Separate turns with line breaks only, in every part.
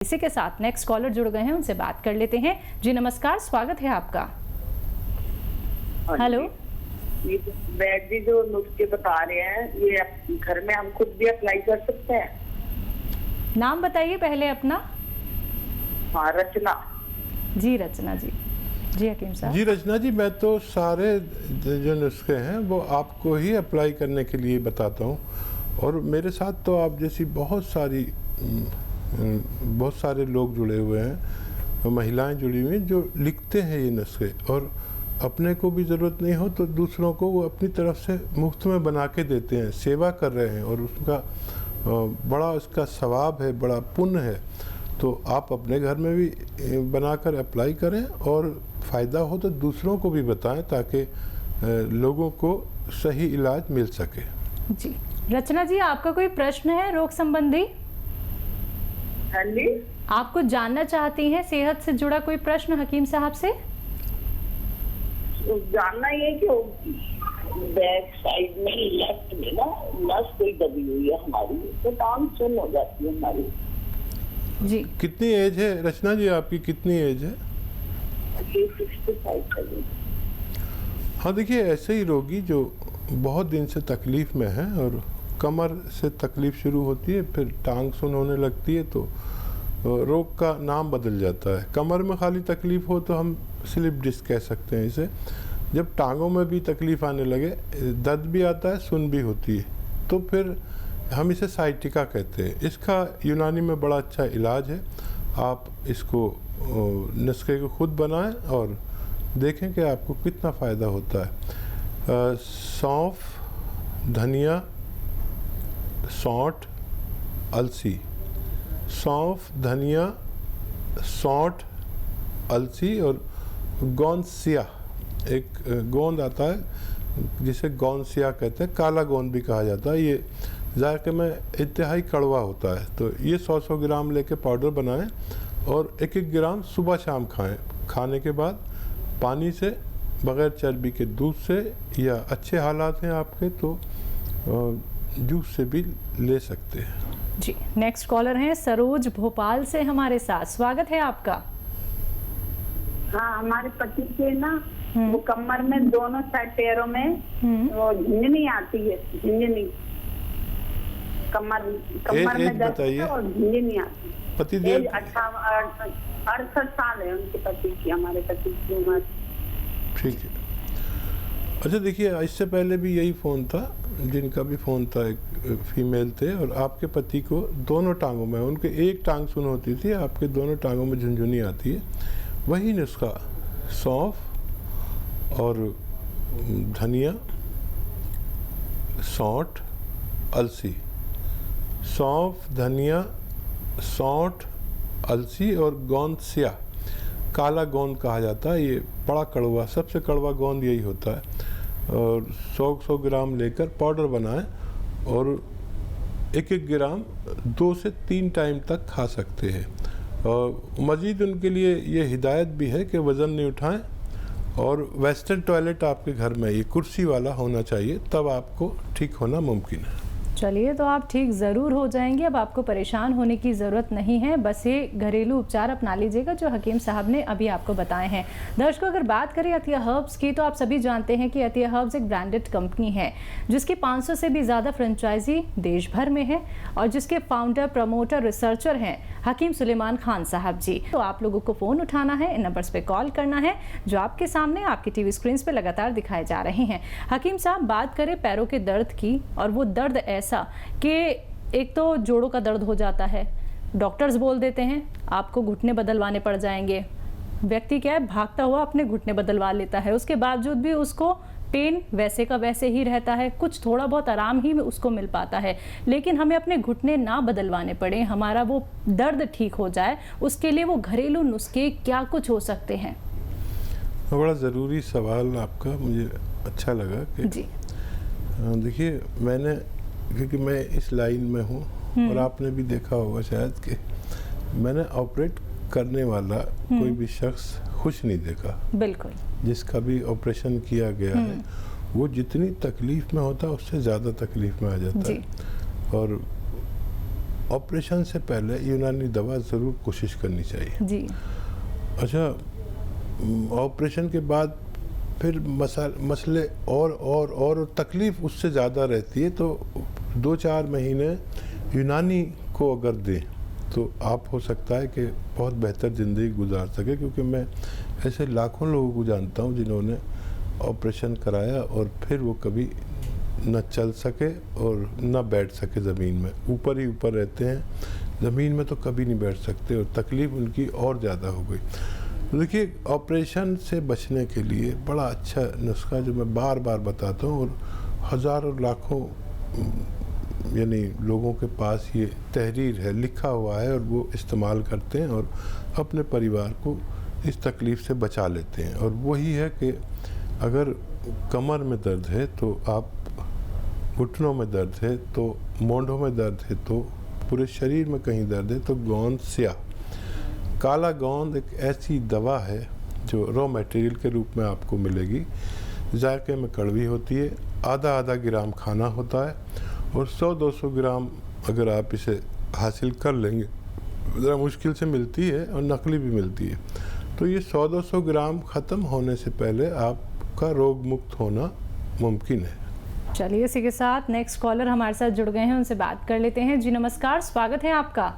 इसी के साथ नेक्स्ट कॉलर जुड़ गए हैं, उनसे बात कर लेते हैं। जी नमस्कार, स्वागत है आपका। हेलो
वैद्य जी जो नुस्खे बता रहे हैं ये घर में हम खुद भी अप्लाई कर सकते हैं?
नाम बताइए पहले अपना।
हाँ, रचना।
जी रचना जी। जी हकीम साहब।
जी रचना जी, मैं तो सारे जो नुस्खे हैं वो आपको ही अप्लाई करने के लिए बताता हूँ, और मेरे साथ तो आप जैसी बहुत सारे लोग जुड़े हुए हैं, तो महिलाएं जुड़ी हुई हैं जो लिखते हैं ये नुस्खे, और अपने को भी ज़रूरत नहीं हो तो दूसरों को वो अपनी तरफ से मुफ्त में बना के देते हैं, सेवा कर रहे हैं, और उसका बड़ा उसका सवाब है, बड़ा पुण्य है। तो आप अपने घर में भी बनाकर अप्लाई करें, और फ़ायदा हो तो दूसरों को भी बताएं ताकि लोगों को सही इलाज मिल सके।
जी रचना जी, आपका कोई प्रश्न है रोग संबंधी?
हाँ जी।
आप कुछ जानना चाहती हैं, सेहत से जुड़ा कोई प्रश्न हकीम साहब से?
जानना ये कि बैक साइड में लेफ्ट में ना नस कोई दबी हुई है हमारी, तो टांग सुन हो जाती है हमारी।
जी
कितनी एज है रचना जी, आपकी कितनी एज है?
65।
हाँ देखिए, ऐसे ही रोगी जो बहुत दिन से तकलीफ़ में हैं और कमर से तकलीफ़ शुरू होती है, फिर टांग सुन होने लगती है, तो रोग का नाम बदल जाता है। कमर में खाली तकलीफ़ हो तो हम स्लिप डिस्क कह सकते हैं इसे। जब टांगों में भी तकलीफ़ आने लगे, दर्द भी आता है, सुन भी होती है, तो फिर हम इसे साइटिका कहते हैं। इसका यूनानी में बड़ा अच्छा इलाज है। आप इसको नुस्खे को खुद बनाएं और देखें कि आपको कितना फ़ायदा होता है। सौंफ, धनिया, सौंठ, अलसी। सौंफ, धनिया, सौंठ, अलसी और गोंदसिया, एक गोंद आता है जिसे गोंदसिया कहते हैं, काला गोंद भी कहा जाता है। ये जायके में इंतहाई कड़वा होता है। तो ये 100-100 ग्राम लेके पाउडर बनाएं और 1-1 ग्राम सुबह शाम खाएं। खाने के बाद पानी से, बग़ैर चर्बी के दूध से, या अच्छे हालात हैं आपके तो जूस से भी ले सकते हैं।
जी नेक्स्ट कॉलर हैं सरोज भोपाल से हमारे साथ, स्वागत है आपका।
हाँ, हमारे पति के ना वो कमर में दोनों साइड पैरों में वो झिंझनी आती है, झिंझनी कमर में दर्द है और झिंझनी आती है।
पति देव
68 साल है उनके पति की, हमारे पति की उम्र।
ठीक है। अच्छा देखिए, इससे पहले भी यही फ़ोन था, जिनका भी फ़ोन था एक फीमेल थे, और आपके पति को दोनों टांगों में, उनके एक टांग सुन होती थी, आपके दोनों टांगों में झुनझुनी आती है। वही नुस्खा सौंफ और धनिया, सौंठ, अलसी। सौंफ, धनिया, सौंठ, अलसी और गोंदसिया, काला गोंद कहा जाता है। ये बड़ा कड़वा, सबसे कड़वा गोंद यही होता है। और 100-100 ग्राम लेकर पाउडर बनाएं और 1-1 ग्राम 2 से 3 टाइम तक खा सकते हैं। और मज़ीद उनके लिए ये हिदायत भी है कि वज़न नहीं उठाएं, और वेस्टर्न टॉयलेट आपके घर में ये कुर्सी वाला होना चाहिए, तब आपको ठीक होना मुमकिन है।
चलिए, तो आप ठीक ज़रूर हो जाएंगे। अब आपको परेशान होने की ज़रूरत नहीं है, बस ये घरेलू उपचार अपना लीजिएगा जो हकीम साहब ने अभी आपको बताए हैं। दर्शकों, अगर बात करें अतिया हर्ब्स की, तो आप सभी जानते हैं कि अतिया हर्ब्स एक ब्रांडेड कंपनी है जिसकी 500 से भी ज़्यादा फ्रेंचाइजी देश भर में है, और जिसके फाउंडर, प्रमोटर, रिसर्चर हैं हकीम सुलेमान खान साहब जी। तो आप लोगों को फ़ोन उठाना है, इन नंबर्स पे कॉल करना है जो आपके सामने आपकी टीवी स्क्रीन पे लगातार दिखाए जा रहे हैं। हकीम साहब, बात करें पैरों के दर्द की, और वो दर्द ऐसा कि एक तो जोड़ों का दर्द हो जाता है, डॉक्टर्स बोल देते हैं आपको घुटने बदलवाने पड़ जाएंगे। व्यक्ति क्या है, भागता हुआ अपने घुटने बदलवा लेता है, उसके बावजूद भी उसको पेन वैसे का वैसे ही रहता है, कुछ थोड़ा बहुत आराम ही उसको मिल पाता है। लेकिन हमें अपने घुटने ना बदलवाने पड़े, हमारा वो दर्द ठीक हो जाए, उसके लिए वो घरेलू नुस्खे क्या कुछ हो सकते हैं?
बड़ा ज़रूरी सवाल आपका, मुझे अच्छा लगा कि
जी
देखिए, मैंने, क्योंकि मैं इस लाइन में हूँ और आपने भी देखा होगा शायद कि मैंने ऑपरेट करने वाला कोई भी शख्स खुश नहीं देखा।
बिल्कुल।
जिसका भी ऑपरेशन किया गया है वो जितनी तकलीफ़ में होता है उससे ज़्यादा तकलीफ़ में आ जाता है। और ऑपरेशन से पहले यूनानी दवा ज़रूर कोशिश करनी चाहिए
जी।
अच्छा, ऑपरेशन के बाद फिर मसले और तकलीफ़ उससे ज़्यादा रहती है, तो 2-4 महीने यूनानी को अगर दें तो आप हो सकता है कि बहुत बेहतर ज़िंदगी गुजार सके, क्योंकि मैं ऐसे लाखों लोगों को जानता हूँ जिन्होंने ऑपरेशन कराया और फिर वो कभी न चल सके और न बैठ सके, ज़मीन में ऊपर ही ऊपर रहते हैं, ज़मीन में तो कभी नहीं बैठ सकते और तकलीफ़ उनकी और ज़्यादा हो गई। तो देखिए, ऑपरेशन से बचने के लिए बड़ा अच्छा नुस्खा जो मैं बार बार बताता हूँ और हज़ारों लाखों यानी लोगों के पास ये तहरीर है, लिखा हुआ है और वो इस्तेमाल करते हैं और अपने परिवार को इस तकलीफ़ से बचा लेते हैं। और वही है कि अगर कमर में दर्द है तो आप, घुटनों में दर्द है तो, मोंढों में दर्द है तो, पूरे शरीर में कहीं दर्द है तो गोंद स्याह, काला गोंद एक ऐसी दवा है जो रॉ मटेरियल के रूप में आपको मिलेगी, जायके में कड़वी होती है, आधा ग्राम खाना होता है और 100-200 ग्राम अगर आप इसे हासिल कर लेंगे, ज़रा मुश्किल से मिलती है और नकली भी मिलती है, तो ये 100-200 ग्राम ख़त्म होने से पहले आपका रोग मुक्त होना मुमकिन है।
चलिए, इसी के साथ नेक्स्ट कॉलर हमारे साथ जुड़ गए हैं, उनसे बात कर लेते हैं। जी नमस्कार, स्वागत है आपका।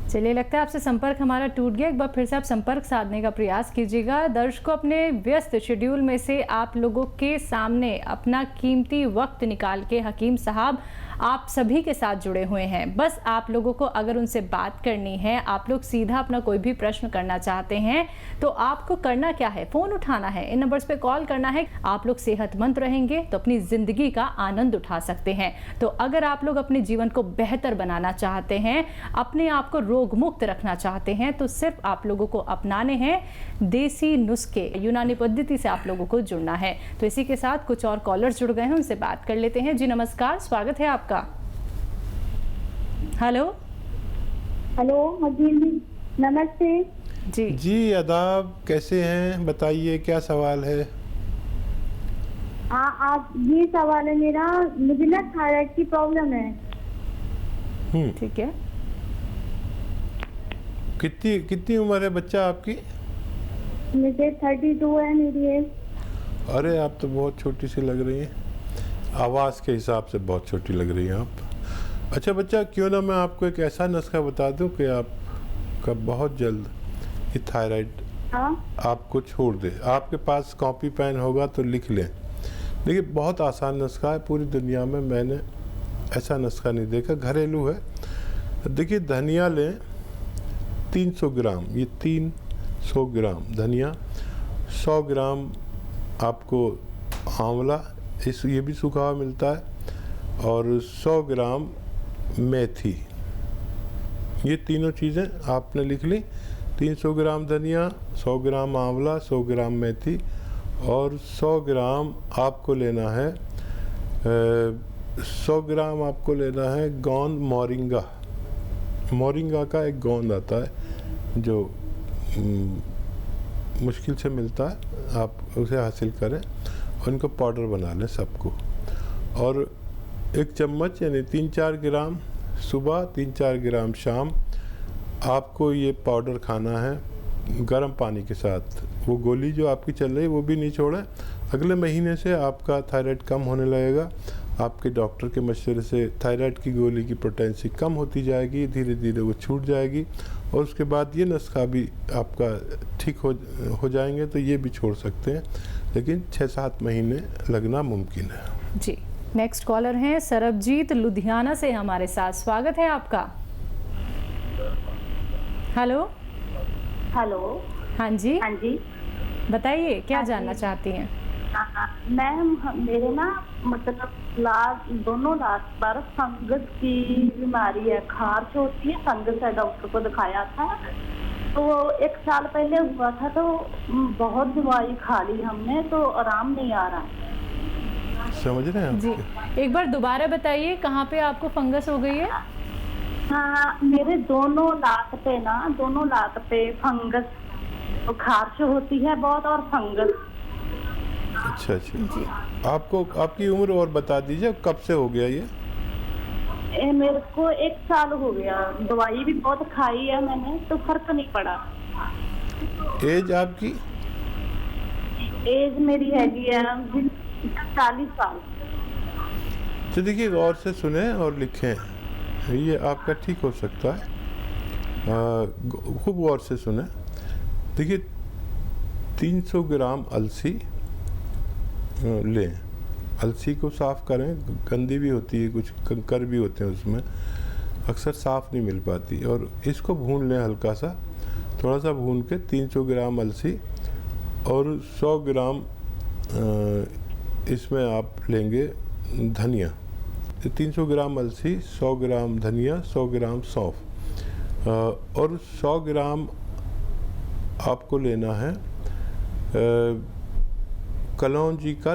चलिए, लगता है आपसे संपर्क हमारा टूट गया, एक बार फिर से आप संपर्क साधने का प्रयास कीजिएगा। दर्शकों, अपने व्यस्त शेड्यूल में से आप लोगों के सामने अपना कीमती वक्त निकाल के हकीम साहब आप सभी के साथ जुड़े हुए हैं। बस आप लोगों को अगर उनसे बात करनी है, आप लोग सीधा अपना कोई भी प्रश्न करना चाहते हैं, तो आपको करना क्या है, फ़ोन उठाना है, इन नंबर्स पे कॉल करना है। आप लोग सेहतमंद रहेंगे तो अपनी ज़िंदगी का आनंद उठा सकते हैं। तो अगर आप लोग अपने जीवन को बेहतर बनाना चाहते हैं, अपने आप को रोग मुक्त रखना चाहते हैं, तो सिर्फ आप लोगों को अपनाने हैं देसी नुस्खे, यूनानी पद्धति से आप लोगों को जुड़ना है। तो इसी के साथ कुछ और कॉलर्स जुड़ गए हैं, उनसे बात कर लेते हैं। जी नमस्कार, स्वागत है आपका। हेलो
जी नमस्ते
जी आदाब, कैसे हैं, बताइए क्या सवाल है।
हाँ, आप, ये सवाल है मेरा, मुझे ना थायराइड की प्रॉब्लम है।
ठीक है।
कितनी उम्र है बच्चा आपकी?
मुझे 32 है मेरी एज।
अरे, आप तो बहुत छोटी सी लग रही हैं, आवाज़ के हिसाब से बहुत छोटी लग रही हैं आप। अच्छा बच्चा, क्यों ना मैं आपको एक ऐसा नुस्खा बता दूं कि आपका बहुत जल्द ये थायराइड आपको छोड़ दे। आपके पास कॉपी पेन होगा तो लिख लें। देखिए, बहुत आसान नुस्खा है, पूरी दुनिया में मैंने ऐसा नुस्खा नहीं देखा, घरेलू है। देखिए, धनिया लें 300 ग्राम, ये 300 ग्राम धनिया, 100 ग्राम आपको आंवला, ये भी सूखा हुआ मिलता है, और 100 ग्राम मेथी। ये तीनों चीज़ें आपने लिख ली। 300 ग्राम धनिया, 100 ग्राम आंवला, 100 ग्राम मेथी और 100 ग्राम आपको लेना है 100 ग्राम आपको लेना है गोंद मोरिंगा। मोरिंगा का एक गोंद आता है जो मुश्किल से मिलता है, आप उसे हासिल करें और उनको पाउडर बना लें सबको। और 1 चम्मच यानी 3-4 ग्राम सुबह, 3-4 ग्राम शाम आपको ये पाउडर खाना है गर्म पानी के साथ। वो गोली जो आपकी चल रही है वो भी नहीं छोड़ें। अगले महीने से आपका थायराइड कम होने लगेगा। आपके डॉक्टर के मशवरे से थायराइड की गोली की पोटेंसी कम होती जाएगी, धीरे धीरे वो छूट जाएगी और उसके बाद ये नुस्खा भी आपका ठीक हो जाएंगे तो ये भी छोड़ सकते हैं, लेकिन 6-7 महीने लगना मुमकिन है।
जी, नेक्स्ट कॉलर हैं सरबजीत लुधियाना से हमारे साथ, स्वागत है आपका। Hello
hello.
हाँ जी,
हाँ जी,
बताइए क्या जानना चाहती हैं।
मैम, मेरे ना मतलब दोनों लास्ट बार फंगस की बीमारी है, खारिश होती है, फंगस है, डॉक्टर को दिखाया था तो 1 साल पहले हुआ था, तो बहुत दवाई खा ली हमने तो आराम नहीं आ रहा।
समझ रहे हैं
जी, एक बार दोबारा बताइए कहाँ पे आपको फंगस हो गई है।
हाँ, मेरे दोनों लात पे फंगस, खारिश होती है बहुत और फंगस।
अच्छा। आपको आपकी उम्र और बता दीजिए, कब से हो गया ये?
मेरे को 1 साल हो गया, दवाई भी बहुत खाई है मैंने, तो फर्क नहीं पड़ा।
एज आपकी?
एज मेरी हैगी है 40 साल।
तो देखिए, गौर से सुने और लिखें, ये आपका ठीक हो सकता है। खूब गौर से सुने। देखिए, 300 ग्राम अलसी लें। अलसी को साफ़ करें, गंदी भी होती है, कुछ कंकर भी होते हैं उसमें, अक्सर साफ़ नहीं मिल पाती। और इसको भून लें हल्का सा, थोड़ा सा भून के 300 ग्राम अलसी और 100 ग्राम इसमें आप लेंगे धनिया। 300 ग्राम अलसी, 100 ग्राम धनिया, 100 ग्राम सौंफ और 100 ग्राम आपको लेना है कलौंजी का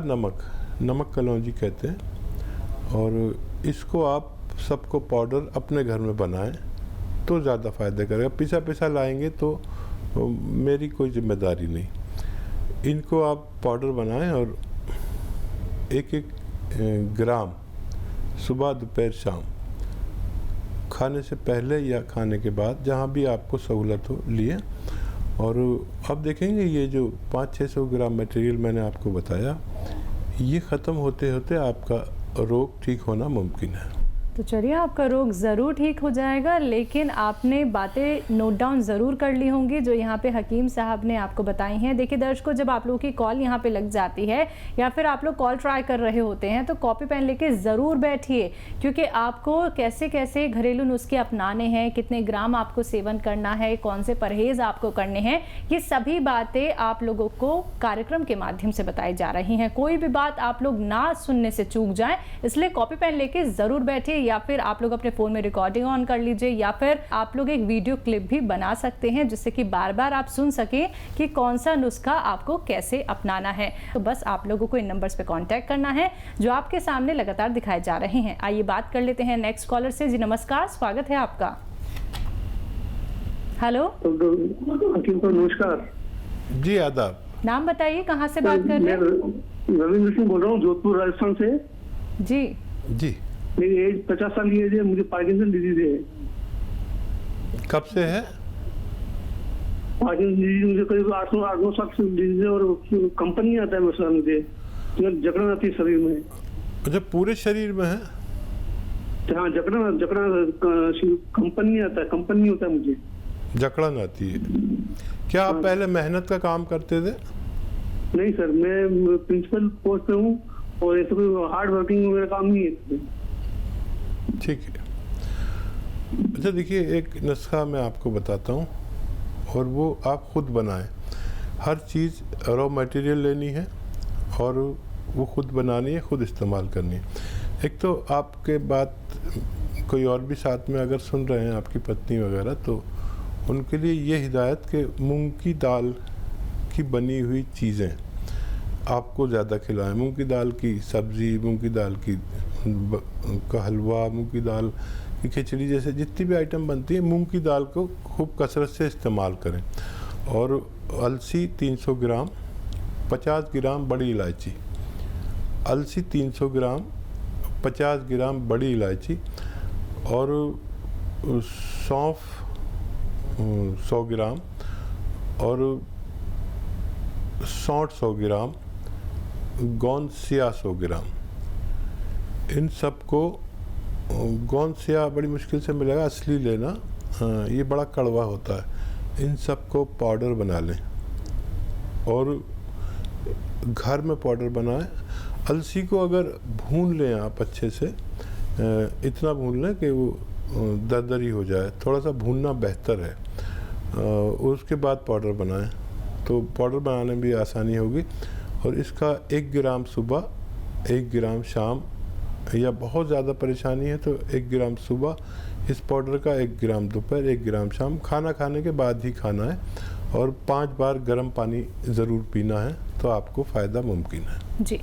नमक कलौंजी कहते हैं। और इसको आप सबको पाउडर अपने घर में बनाएं तो ज़्यादा फ़ायदा करेगा। पिसा लाएंगे तो मेरी कोई जिम्मेदारी नहीं। इनको आप पाउडर बनाएं और एक ग्राम सुबह, दोपहर, शाम, खाने से पहले या खाने के बाद, जहाँ भी आपको सहूलत हो, लिए। और अब देखेंगे ये जो 500-600 ग्राम मटेरियल मैंने आपको बताया, ये ख़त्म होते होते आपका रोग ठीक होना मुमकिन है।
तो चलिए, आपका रोग ज़रूर ठीक हो जाएगा, लेकिन आपने बातें नोट डाउन ज़रूर कर ली होंगी जो यहाँ पे हकीम साहब ने आपको बताई हैं। देखिए दर्शकों, जब आप लोगों की कॉल यहाँ पे लग जाती है या फिर आप लोग कॉल ट्राई कर रहे होते हैं तो कॉपी पेन लेके ज़रूर बैठिए, क्योंकि आपको कैसे कैसे घरेलू नुस्खे अपनाने हैं, कितने ग्राम आपको सेवन करना है, कौन से परहेज़ आपको करने हैं, ये सभी बातें आप लोगों को कार्यक्रम के माध्यम से बताई जा रही हैं। कोई भी बात आप लोग ना सुनने से चूक जाएं, इसलिए कॉपी पेन लेके ज़रूर बैठिए, या फिर आप लोग अपने फ़ोन में रिकॉर्डिंग ऑन कर लीजिए, या फिर आप लोग एक वीडियो क्लिप भी बना सकते हैं जिससे कि बार बार आप सुन सकें कि कौन सा नुस्खा आपको कैसे अपनाना है। तो बस आप लोगों को इन नंबर्स पे कांटेक्ट करना है जो आपके सामने लगातार दिखाए जा रहे हैं। आइए बात कर लेते हैं नेक्स्ट कॉलर से। जी नमस्कार, स्वागत है आपका। हेलो,
नमस्कार
जी, आदाब।
नाम बताइए, कहाँ से बात कर रहे हैं?
रविंद्र सिंह बोल रहा हूँ, जोधपुर, राजस्थान से।
जी
जी,
मेरी एज 50 साल की एज है, मुझे पार्किंसन डिजीज है।
कब से है?
पार्किंसन डिजीज मुझे करीब 8-9 साल से डिजीज है, और कंपनी आता है मसला, मुझे जकड़न आती है शरीर में।
अच्छा, पूरे शरीर में है?
हाँ, जकड़न कंपनी आता है, कंपनी होता है मुझे।
जकड़न आती है। क्या आप पहले मेहनत का काम करते थे?
नहीं सर, मैं प्रिंसिपल पोस्ट पे हूँ और ऐसे कोई हार्ड वर्किंग मेरा काम नहीं है।
ठीक है। अच्छा देखिए, एक नुस्खा मैं आपको बताता हूँ और वो आप खुद बनाएं। हर चीज़ रॉ मटेरियल लेनी है और वो खुद बनानी है, खुद इस्तेमाल करनी है। एक तो आपके बात कोई और भी साथ में अगर सुन रहे हैं, आपकी पत्नी वगैरह, तो उनके लिए ये हिदायत कि मूंग की दाल की बनी हुई चीज़ें आपको ज़्यादा खिलाएं। मूंग की दाल की सब्ज़ी, मूंग की दाल का हलवा, मूंग की दाल की खिचड़ी, जैसे जितनी भी आइटम बनती है, मूंग की दाल को खूब कसरत से इस्तेमाल करें। और अलसी 300 ग्राम, 50 ग्राम बड़ी इलायची। अलसी 300 ग्राम, 50 ग्राम बड़ी इलायची और सौंफ 100 ग्राम और सौंठ 100 ग्राम, गोंद सिया 100 ग्राम। इन सब को, गोंद सिया बड़ी मुश्किल से मिलेगा, असली लेना, ये बड़ा कड़वा होता है। इन सब को पाउडर बना लें और घर में पाउडर बनाएं। अलसी को अगर भून लें आप अच्छे से, इतना भून लें कि वो दरदरी हो जाए, थोड़ा सा भूनना बेहतर है। उसके बाद पाउडर बनाएं तो पाउडर बनाने में भी आसानी होगी। और इसका 1 ग्राम सुबह, 1 ग्राम शाम, या बहुत ज़्यादा परेशानी है तो 1 ग्राम सुबह इस पाउडर का, 1 ग्राम दोपहर, 1 ग्राम शाम, खाना खाने के बाद ही खाना है। और 5 बार गर्म पानी ज़रूर पीना है, तो आपको फ़ायदा मुमकिन है।
जी।